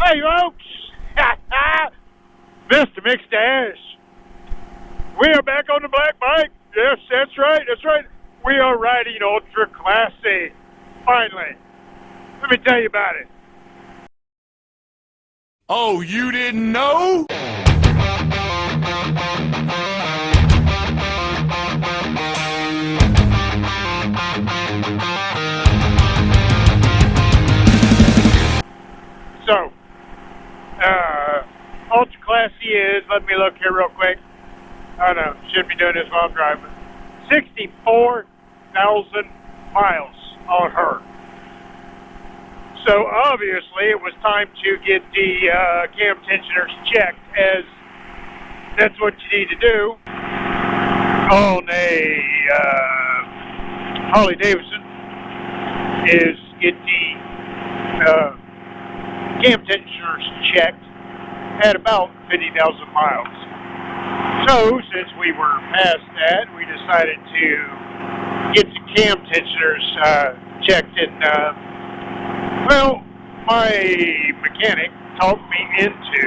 Hey, folks! Mr. McStache. We are back on the black bike. Yes, that's right, that's right. We are riding Ultra Class C. Finally. Let me tell you about it. Oh, you didn't know? So, Ultra Class C is, let me look here real quick. Oh no, shouldn't be doing this while I'm driving. 64,000 miles on her. So obviously it was time to get the cam tensioners checked, as that's what you need to do on a Harley Davidson, is get the cam tensioners checked at about 50,000 miles. So since we were past that, we decided to get the cam tensioners checked, and well, my mechanic talked me into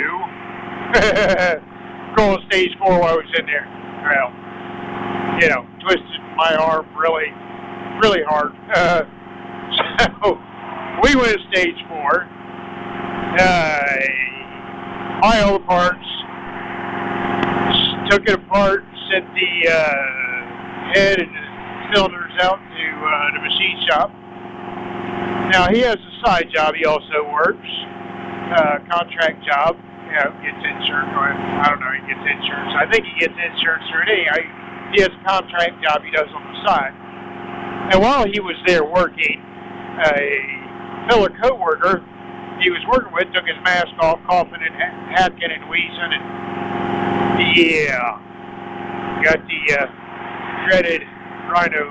going stage 4 while I was in there. Well, twisted my arm really, really hard. So we went to stage 4. Buy all the parts, took it apart, sent the head and the cylinders out to the machine shop. Now, he has a side job he also works, contract job, gets insurance. I don't know, he gets insurance. I think he gets insurance through it anyway. He has a contract job he does on the side. And while he was there working, a fellow co-worker he was working with took his mask off, coughing and hacking and wheezing, and got the dreaded rhino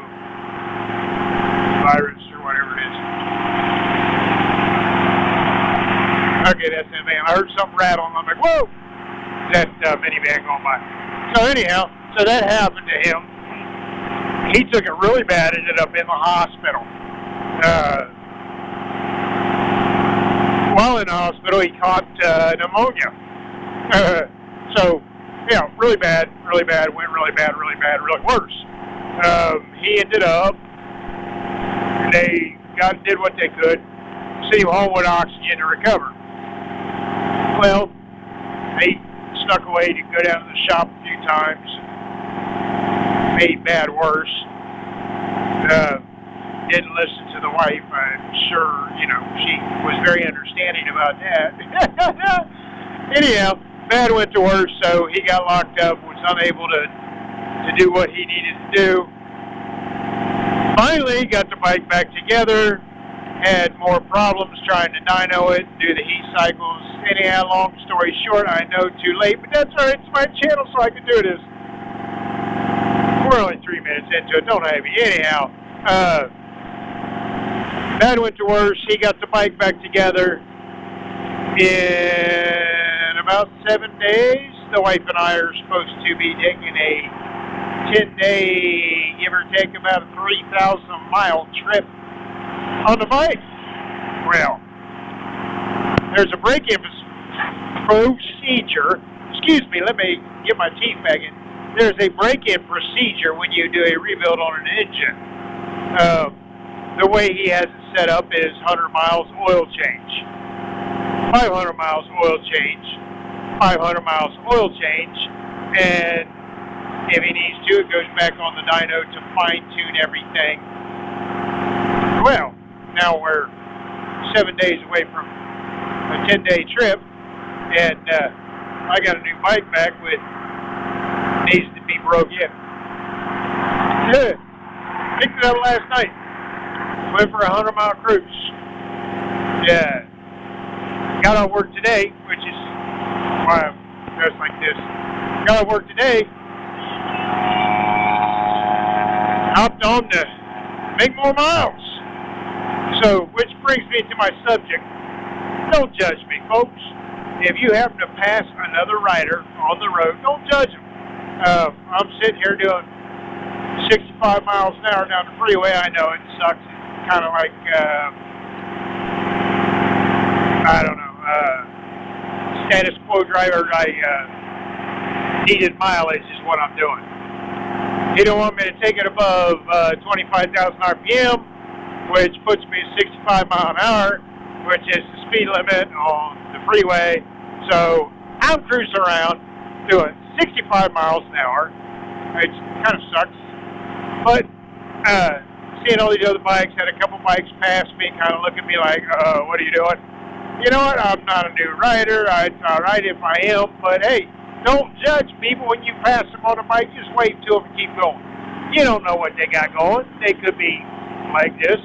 virus or whatever it is. Okay, that's it, man. I heard something rattle, and I'm like, whoa! That minivan going by. So anyhow, so that happened to him. He took it really bad, ended up in the hospital. While in the hospital, he caught pneumonia. So, really bad, went really bad, really worse. He ended up, they did what they could, send him home with oxygen to recover. Well, they snuck away to go down to the shop a few times, made bad worse. Didn't listen to the wife. I'm sure, she was very understanding about that. Anyhow, bad went to worse, so he got locked up, was unable to do what he needed to do. Finally, got the bike back together, had more problems trying to dyno it, do the heat cycles. Anyhow, long story short, I know too late, but that's all right. It's my channel, so I can do this. We're only 3 minutes into it. Don't have me. Anyhow, bad went to worse. He got the bike back together in about 7 days. The wife and I are supposed to be taking a 10-day, give or take about a 3,000-mile trip on the bike. Well, there's a break-in procedure. Excuse me, let me get my teeth back in. There's a break-in procedure when you do a rebuild on an engine. The way he has it set up is 100 miles oil change, 500 miles oil change, 500 miles oil change, and if he needs to, it goes back on the dyno to fine-tune everything. Well, now we're 7 days away from a 10-day trip, and I got a new bike back with needs to be broke in. Picked it up last night. Went for a 100-mile cruise. Yeah. Got off work today, which is why I'm dressed like this. Got off work today. Hopped on to make more miles. So, which brings me to my subject. Don't judge me, folks. If you happen to pass another rider on the road, don't judge them. I'm sitting here doing 65 miles an hour down the freeway. I know it sucks. It's kind of like, I don't know, status quo driver. Needed mileage is what I'm doing. He don't want me to take it above 25,000 RPM, which puts me at 65 mile an hour, which is the speed limit on the freeway. So I'm cruising around doing 65 miles an hour, which kind of sucks. But seeing all these other bikes, had a couple bikes pass me, kind of look at me like, what are you doing? You know what? I'm not a new rider. It's all right if I am, but hey, don't judge people when you pass them on a bike. Just wave to them and keep going. You don't know what they got going. They could be like this,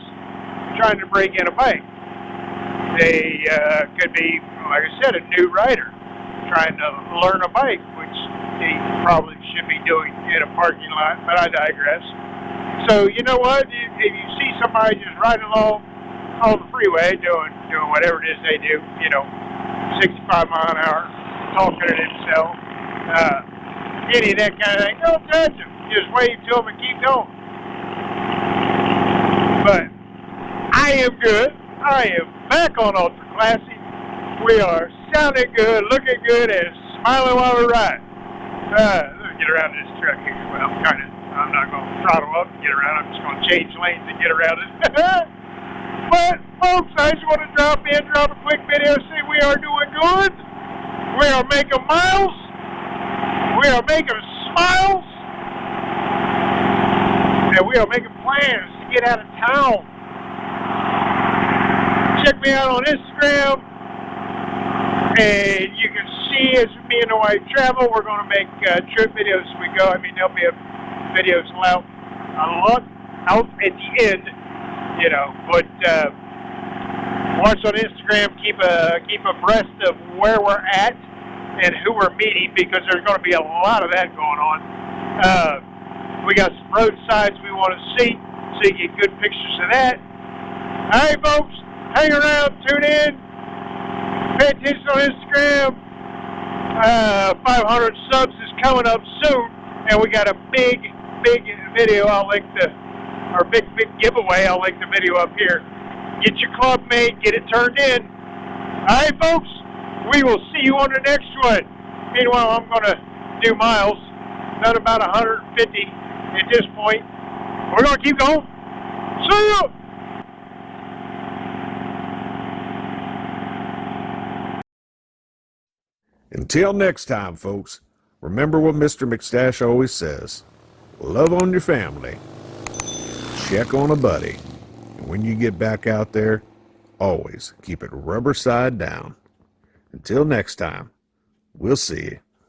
trying to break in a bike. They could be, like I said, a new rider trying to learn a bike, which they probably should be doing in a parking lot, but I digress. So, you know what? If you see somebody just riding along on the freeway doing whatever it is they do, 65 mile an hour, talking to himself, any of that kind of thing, don't judge them. Just wave to them and keep going. But I am good. I am back on Ultra Classy. We are sounding good, looking good, and smiling while we ride. Let me get around this truck here. Well, I'm not going to throttle up and get around. I'm just going to change lanes and get around it. But, folks, I just want to drop a quick video, say we are doing good. We are making miles. We are making smiles. And we are making plans to get out of town. Check me out on Instagram. And you can see as me and the wife travel, we're going to make trip videos as we go. I mean, there'll be videos out at the end, But watch on Instagram, keep abreast of where we're at and who we're meeting, because there's going to be a lot of that going on. We got some roadsides we want to see, so you get good pictures of that. All right, folks, hang around, tune in, pay attention on Instagram. 500 subs is coming up soon, and we got a big video. I'll link big giveaway. I'll link the video up here. Get your club made, get it turned in. All right, folks, we will see you on the next one. Meanwhile, I'm going to do miles, done about 150 at this point. We're going to keep going. See you. Until next time, folks, remember what Mr. McStache always says. Love on your family. Check on a buddy. And when you get back out there, always keep it rubber side down. Until next time, we'll see you.